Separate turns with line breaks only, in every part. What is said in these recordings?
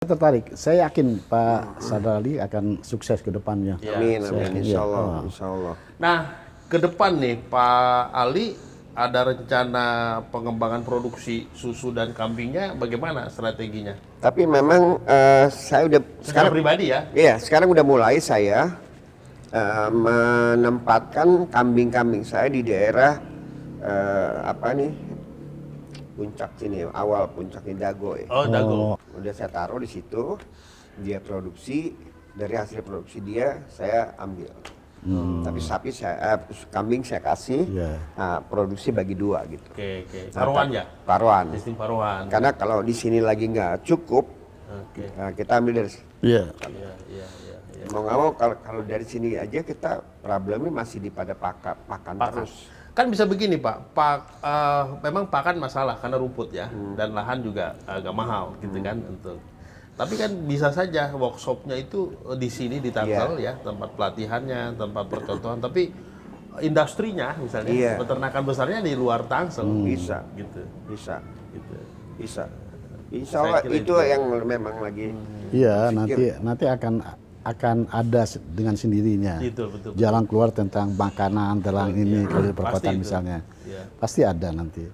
Tertarik. Saya yakin Pak Sadar Ali akan sukses ke depannya.
Ya.
Amin, amin. Insya Allah,
Iya.
insya Allah.
Nah, ke depan nih Pak Ali ada rencana pengembangan produksi susu dan kambingnya bagaimana strateginya?
Tapi memang saya udah
Secara pribadi ya?
iya, sekarang udah mulai saya menempatkan kambing-kambing saya di daerah apa nih puncak sini, awal puncaknya Dago ya.
Oh, Dago.
Udah saya taruh di situ, dia produksi, dari hasil produksi dia saya ambil. Tapi sapi saya, kambing saya kasih,
Iya.
produksi bagi dua gitu.
Oke, oke. Paruan ya?
Paruan.
Sistem paruan.
Karena kalau di sini lagi nggak cukup,
Oke.
kita ambil dari
Iya.
Iya, iya, iya. Ya.
mau nggak mau kalau dari sini aja kita problemnya masih di pada pakan terus.
Kan bisa begini Pak, memang pakan masalah karena rumput ya, dan lahan juga agak mahal gitu kan untuk. Tapi kan bisa saja workshopnya itu di sini di Tangsel ya, tempat pelatihannya, tempat percontohan. Tapi industrinya misalnya peternakan besarnya di luar Tangsel.
Bisa,
gitu.
bisa,
Gitu.
bisa. Insya Allah
Saya kira
itu yang memang lagi.
Iya, nanti akan ada dengan sendirinya.
Betul.
Jalan keluar tentang makanan, tentang ini kalau di perkotaan
Pasti itu.
misalnya.
Iya.
Pasti ada nanti.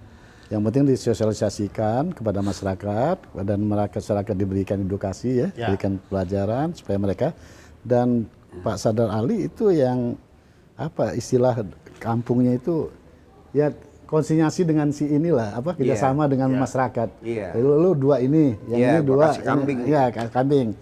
Yang penting disosialisasikan kepada masyarakat dan masyarakat diberikan edukasi ya, diberikan pelajaran supaya mereka dan Pak Sadar Ali itu yang apa istilah kampungnya itu ya konsinyasi dengan si inilah apa kerjasama dengan masyarakat.
Iya.
Lu dua ini, yang ini dua,
kasih kambing.
Iya, kambing.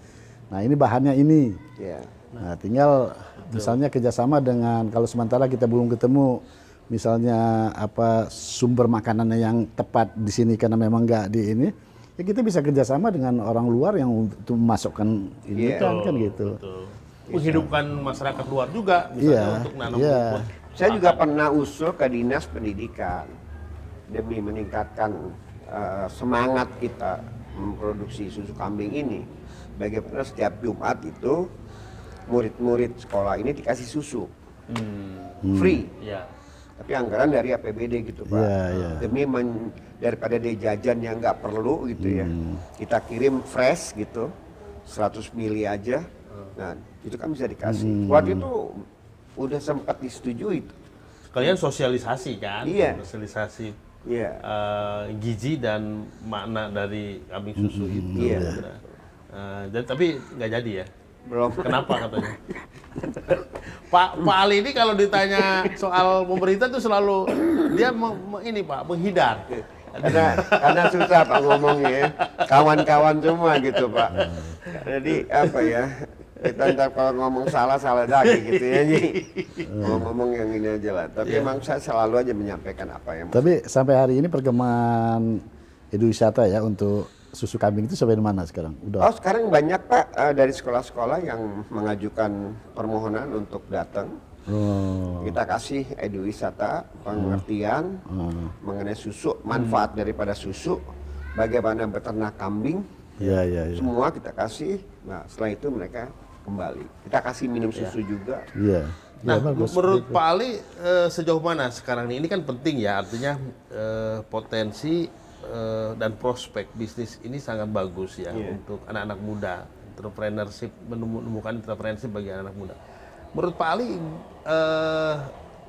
Nah ini bahannya ini.
Ya.
Nah tinggal misalnya kerjasama dengan kalau sementara kita belum ketemu misalnya apa sumber makanannya yang tepat di sini karena memang nggak di ini, ya kita bisa kerjasama dengan orang luar yang untuk memasukkan ini kan gitu.
Betul. Menghidupkan masyarakat luar juga misalnya untuk nanam rumput.
Saya juga pernah usul ke dinas pendidikan demi meningkatkan semangat kita memproduksi susu kambing ini. Bagaimana setiap Jumat itu murid-murid sekolah ini dikasih susu free.
Iya.
Tapi anggaran dari APBD gitu Pak. Demi daripada dia jajan yang nggak perlu gitu ya. Kita kirim fresh gitu, 100 mili aja. Nah itu kan bisa dikasih. Waktu itu udah sempat disetujui.
Kalian sosialisasi kan?
Iya.
Sosialisasi
Iya.
gizi dan makna dari kambing susu itu.
Iya.
Tapi nggak jadi ya?
Belum.
Kenapa katanya? Pak Ali ini kalau ditanya soal pemerintah tuh selalu dia ini Pak menghindar.
Karena susah Pak ngomongnya, kawan-kawan semua gitu Pak. Jadi apa ya, kita ntar kalau ngomong salah lagi gitu ya. Jadi ngomong yang ini aja lah. Tapi emang saya selalu aja menyampaikan apa yang.
Tapi sampai hari ini perkembangan edukasi ya untuk susu kambing itu sampai di mana sekarang?
Oh sekarang banyak Pak dari sekolah-sekolah yang mengajukan permohonan untuk datang. Kita kasih eduwisata, pengertian mengenai susu, manfaat daripada susu, bagaimana beternak kambing.
Iya.
Semua kita kasih. Nah setelah itu mereka kembali. Kita kasih minum susu juga.
Iya.
Nah, menurut Pak Ali sejauh mana sekarang ini? Ini kan penting ya, artinya potensi dan prospek bisnis ini sangat bagus ya untuk anak-anak muda, entrepreneurship, menemukan entrepreneurship bagi anak-anak muda. Menurut Pak Ali,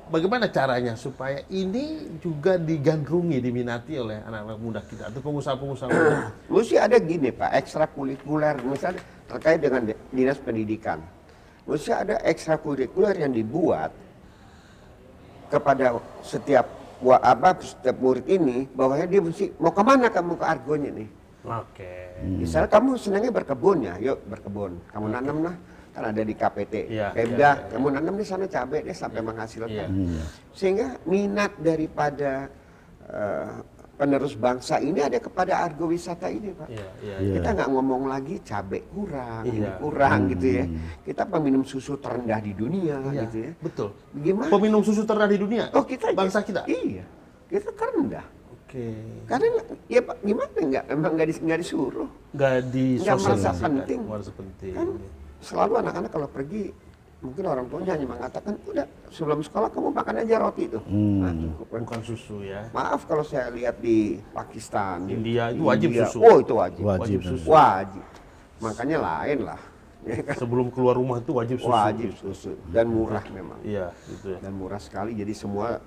bagaimana caranya supaya ini juga digandrungi, diminati oleh anak-anak muda kita atau pengusaha-pengusaha muda?
Mesti ada gini Pak, ekstrakurikuler misalnya terkait dengan dinas pendidikan. Mesti ada ekstrakurikuler yang dibuat kepada setiap murid ini, bahwa dia mesti mau kemana kamu ke argonya nih.
Oke.
Misalnya kamu senangnya berkebun ya, yuk berkebun. Kamu nanam lah, kan ada di KPT, Pemda. Kamu nanam di sana cabai deh sampai menghasilkan. Sehingga minat daripada penerus bangsa ini ada kepada argo wisata ini Pak. Kita nggak ngomong lagi cabai kurang, ini kurang gitu ya. Kita peminum susu terendah di dunia gitu ya.
Betul.
Gimana?
Peminum susu terendah di dunia?
Oh kita
bangsa kita?
Iya, kita terendah.
Oke.
Karena ya Pak, gimana emang nggak disuruh.
Nggak
Nggak merasa penting.
Merasa penting.
Kan selalu anak-anak kalau pergi, mungkin orang tuanya hanya mengatakan, udah sebelum sekolah kamu makan aja roti itu. Nah, cukup.
Bukan susu ya.
Maaf kalau saya lihat di Pakistan,
India itu wajib susu.
Oh itu wajib.
Wajib.
Wajib. Makanya lain lah. Ya kan?
Sebelum keluar rumah itu wajib susu.
Wajib susu dan murah memang.
Iya, gitu ya.
Dan murah sekali, jadi semua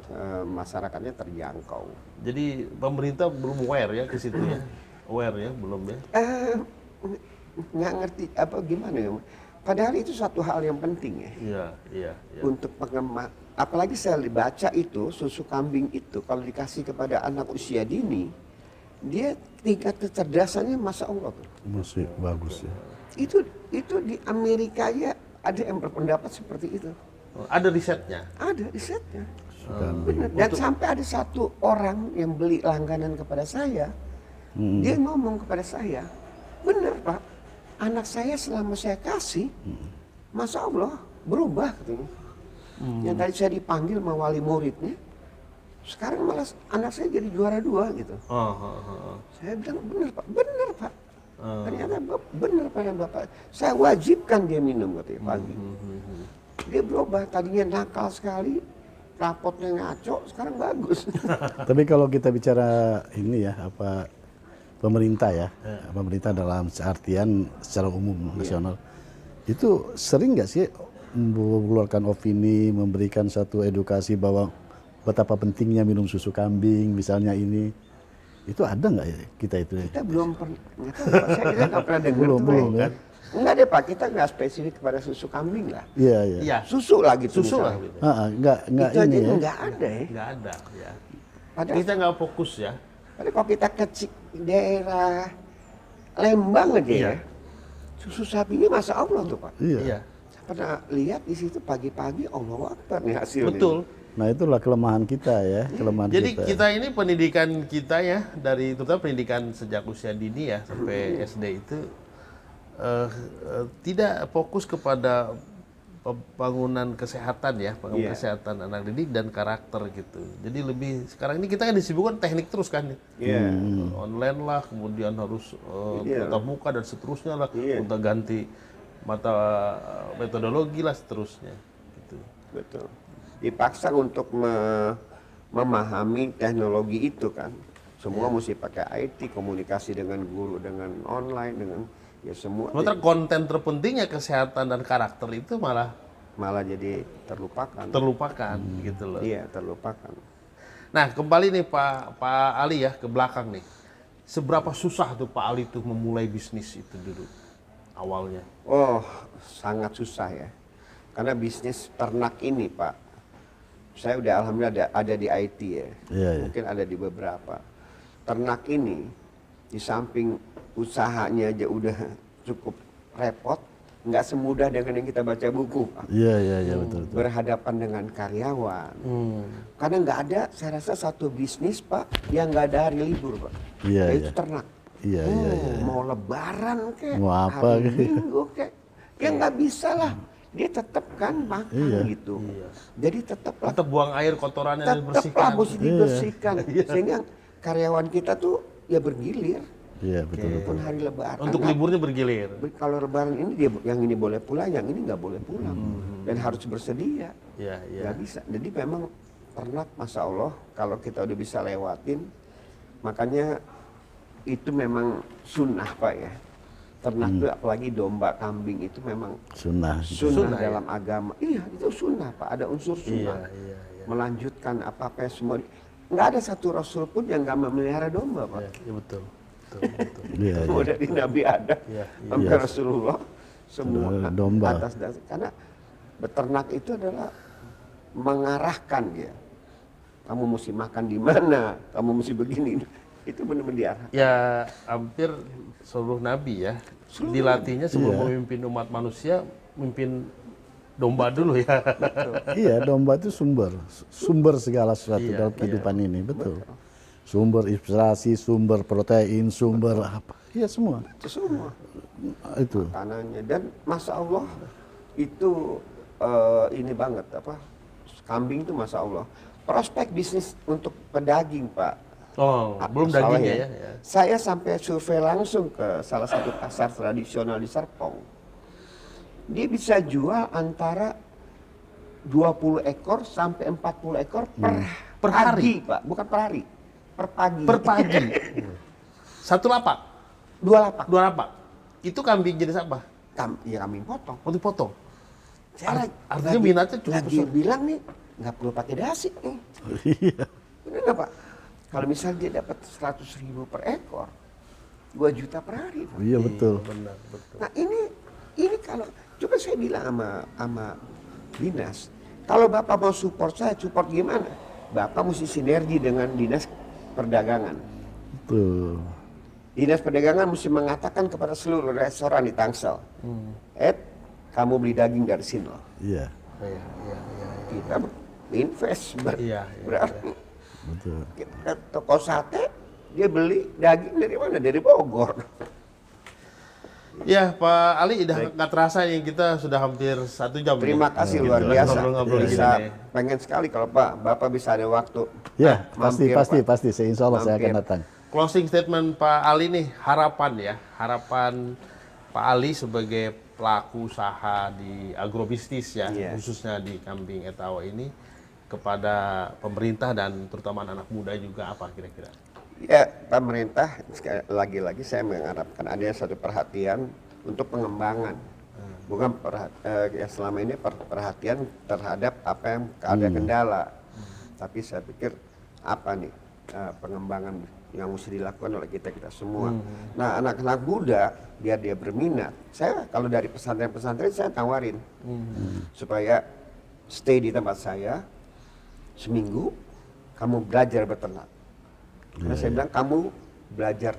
masyarakatnya terjangkau.
Jadi pemerintah belum aware ya ke situ ya. Aware ya, belum ya.
Nggak ngerti apa gimana ya. Padahal itu satu hal yang penting ya.
Iya, iya, iya.
Untuk apalagi saya baca itu susu kambing itu kalau dikasih kepada anak usia dini, dia tingkat kecerdasannya masya Allah tuh.
Masih bagus ya.
Itu di Amerika ya ada yang berpendapat seperti itu.
Ada risetnya.
Ada risetnya. Benar. Dan sampai ada satu orang yang beli langganan kepada saya, dia ngomong kepada saya, benar Pak, anak saya selama saya kasih, masya Allah berubah katanya. Yang tadi saya dipanggil sama wali muridnya, sekarang malah anak saya jadi juara 2 gitu. Saya bilang benar Pak. Ternyata benar Pak yang Bapak. Saya wajibkan dia minum katanya pagi. Dia berubah, tadinya nakal sekali, rapotnya ngaco, sekarang bagus.
Tapi kalau kita bicara ini ya, pemerintah ya, pemerintah dalam artian secara umum nasional, itu sering nggak sih mengeluarkan opini, memberikan satu edukasi bahwa betapa pentingnya minum susu kambing, misalnya ini, itu ada nggak ya kita itu?
Kita belum pernah, saya nggak pernah dengar.
Belum ya.
Enggak deh Pak, kita nggak spesifik kepada susu kambing lah.
Iya, iya.
Iya.
Susu lah gitu.
Susu lah.
misalnya.
Gitu.
Nggak
Itu
ini
aja
ya.
nggak ada ya.
Nggak ada. Ya.
Padahal
Kita nggak fokus ya.
kalau kita ke daerah Lembang aja
Iya.
ya, susu sapinya masya Allah tuh Pak.
Iya.
Iya.
Saya pernah lihat di situ pagi-pagi, Allahu Akbar nih hasilnya.
Betul.
Nah itulah kelemahan kita ya, kelemahan
Jadi
kita.
kita ini pendidikan kita ya, dari terutama pendidikan sejak usia dini ya sampai SD itu tidak fokus kepada pembangunan kesehatan ya, pembangunan kesehatan anak didik dan karakter gitu. Jadi lebih sekarang ini kita kan disibukkan teknik terus kan,
Iya.
online lah, kemudian harus tatap muka dan seterusnya lah,
Iya.
untuk ganti mata metodologi lah seterusnya. Gitu.
Betul. Dipaksa untuk memahami teknologi itu kan. Semua mesti pakai IT, komunikasi dengan guru, dengan online, dengan ya semua.
Sementara konten terpentingnya kesehatan dan karakter itu malah
jadi terlupakan.
terlupakan gitu loh.
Iya, terlupakan.
Nah, kembali nih Pak Ali ya ke belakang nih. Seberapa susah tuh Pak Ali tuh memulai bisnis itu dulu awalnya?
Oh, sangat susah ya. Karena bisnis ternak ini, Pak. Saya udah alhamdulillah ada di IT ya.
Iya, iya.
Mungkin ada di beberapa. Ternak ini di samping usahanya aja udah cukup repot, nggak semudah dengan yang kita baca buku, Pak.
Iya, betul.
Berhadapan dengan karyawan. Karena nggak ada, saya rasa satu bisnis Pak yang nggak ada hari libur Pak.
Iya,
Yaitu
iya.
ternak.
Iya.
Mau lebaran kek,
Mau apa
hari
kek.
minggu kek, ya nggak bisa lah. Dia tetap kan makan gitu. Jadi tetaplah
Tetap buang air kotorannya dan
tetaplah
dibersihkan.
mesti dibersihkan. Sehingga karyawan kita tuh ya bergilir.
Iya, betul.
Walaupun hari lebaran.
Untuk liburnya bergilir.
Kalau lebaran ini dia yang ini boleh pulang, yang ini nggak boleh pulang. Dan harus bersedia.
Iya, iya.
Nggak bisa. Jadi memang ternak, masya Allah, kalau kita udah bisa lewatin, makanya itu memang sunnah Pak ya. Ternak itu apalagi domba, kambing itu memang
Sunnah.
sunnah
Sunnah,
dalam agama. Iya, itu sunnah Pak. Ada unsur sunnah.
Iya.
Melanjutkan apa-apa semua. Nggak ada satu rasul pun yang nggak memelihara domba Pak.
Iya, betul.
Iya, iya.
Mulai dari Nabi Adam
Iya,
sampai Rasulullah semua
Domba.
atas dasar karena beternak itu adalah mengarahkan dia. Kamu mesti makan di mana, kamu mesti begini. Itu benar-benar diarah.
Ya, hampir seluruh nabi ya. Dilatihnya sebelum memimpin umat manusia, memimpin domba dulu ya.
Iya, domba itu sumber segala sesuatu
Iya,
dalam kehidupan ini, betul. Sumber inspirasi, sumber protein, sumber apa? Iya semua.
Itu semua
Itu.
makanannya dan masya Allah itu ini banget apa kambing itu masya Allah prospek bisnis untuk pedaging Pak.
Oh, belum
Salah
dagingnya ya.
Saya sampai survei langsung ke salah satu pasar tradisional di Serpong. Dia bisa jual antara 20 ekor sampai 40 ekor
Per
pagi,
hari?
Pak. Bukan per hari. Per pagi.
Per pagi. Satu lapak,
Dua lapak.
dua lapak. Itu kambing jenis apa?
Ya kambing potong.
Oh, dipotong.
Saya
Artinya minatnya cukup
lagi
besar.
bilang nih nggak perlu pakai dasi nih.
Iya.
Bener nggak Pak? Kalau misalnya dia dapat 100.000 per ekor, 2 juta per hari. Pak.
Iya betul.
Benar, betul.
Nah ini kalau coba saya bilang sama dinas, kalau Bapak mau support saya, support gimana? Bapak mesti sinergi dengan dinas perdagangan.
Betul.
Dinas perdagangan mesti mengatakan kepada seluruh restoran di Tangsel, kamu beli daging dari sini loh.
Iya.
Iya, iya, iya.
Kita invest
Iya,
berarti
Betul.
kita ke toko sate, dia beli daging dari mana? Dari Bogor.
Ya, Pak Ali, udah nggak terasa nih kita sudah hampir 1 jam.
Terima
nih.
kasih
Gitu,
luar biasa.
Ngobrol-ngobrol gini
Bisa
nih.
pengen sekali kalau Bapak bisa ada waktu.
Ya,
Mampir,
pasti,
Pak.
pasti. Insya Allah saya akan
Mampir.
datang.
Closing statement Pak Ali nih, harapan ya, harapan Pak Ali sebagai pelaku usaha di agrobisnis ya,
Iya.
khususnya di kambing etawa ini, kepada pemerintah dan terutama anak muda juga apa kira-kira?
Ya, pemerintah lagi-lagi saya mengharapkan ada satu perhatian untuk pengembangan. Bukan ya selama ini perhatian terhadap apa yang ada kendala. Tapi saya pikir apa nih pengembangan yang mesti dilakukan oleh kita semua. Nah, anak-anak muda biar dia berminat. Saya kalau dari pesantren-pesantren saya tawarin supaya stay di tempat saya seminggu, kamu belajar beternak. Karena saya bilang kamu belajar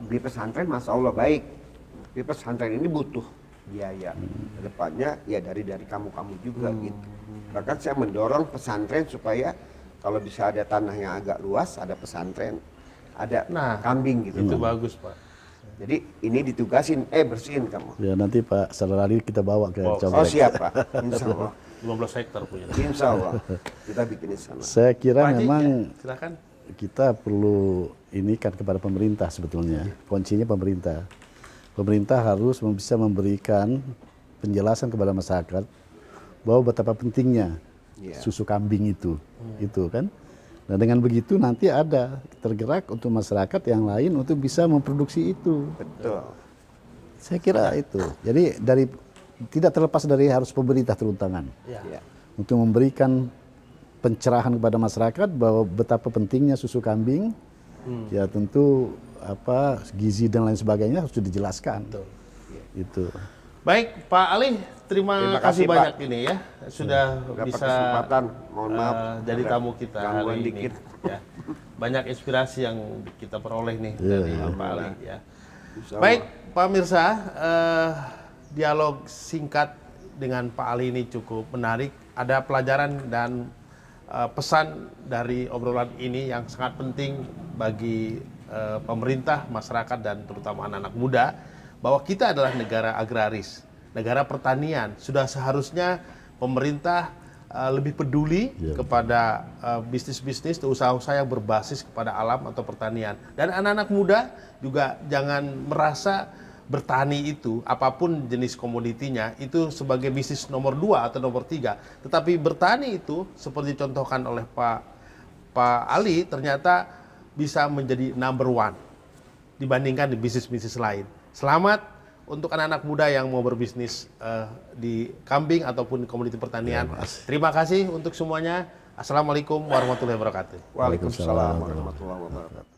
di pesantren, masya Allah baik. Di pesantren ini butuh biaya. Kedepannya ya dari kamu juga gitu. Bahkan saya mendorong pesantren supaya kalau bisa ada tanah yang agak luas, ada pesantren, ada kambing gitu.
Itu bagus Pak.
Jadi ini ditugasin, bersihin kamu.
Ya nanti Pak Saudara kita bawa ke
Oh,
Cobrek.
Oh siap Pak, insya Allah.
15 hektar punya.
Insya Allah kita bikin di sana.
Saya kira
Pak Haji,
memang
ya, silakan.
kita perlu ini kan kepada pemerintah sebetulnya. Kuncinya pemerintah. Pemerintah harus bisa memberikan penjelasan kepada masyarakat bahwa betapa pentingnya susu kambing itu kan. Nah dengan begitu nanti ada tergerak untuk masyarakat yang lain untuk bisa memproduksi itu.
Betul.
Saya kira itu. Jadi tidak terlepas dari harus pemerintah turun tangan
Ya.
untuk memberikan pencerahan kepada masyarakat bahwa betapa pentingnya susu kambing. Ya tentu gizi dan lain sebagainya harus dijelaskan.
Betul.
Itu.
Baik, Pak Ali, terima kasih
Pak.
banyak ini ya sudah
Dapat
bisa
kesempatan, mohon maaf
jadi
ada
tamu kita
gangguan
hari ini.
dikit.
Ya. Banyak inspirasi yang kita peroleh nih dari Pak Ali ya.
Insya
Baik, Pak Mirsa, dialog singkat dengan Pak Ali ini cukup menarik. Ada pelajaran dan pesan dari obrolan ini yang sangat penting bagi pemerintah, masyarakat, dan terutama anak-anak muda, bahwa kita adalah negara agraris, negara pertanian. Sudah seharusnya pemerintah lebih peduli kepada bisnis-bisnis, usaha-usaha yang berbasis kepada alam atau pertanian. Dan anak-anak muda juga jangan merasa bertani itu, apapun jenis komoditinya, itu sebagai bisnis nomor 2 atau nomor 3. Tetapi bertani itu, seperti dicontohkan oleh Pak Ali, ternyata bisa menjadi number 1 dibandingkan di bisnis-bisnis lain. Selamat untuk anak-anak muda yang mau berbisnis di kambing ataupun di komoditi pertanian. Terima kasih untuk semuanya. Assalamualaikum warahmatullahi wabarakatuh.
Waalaikumsalam warahmatullahi wabarakatuh.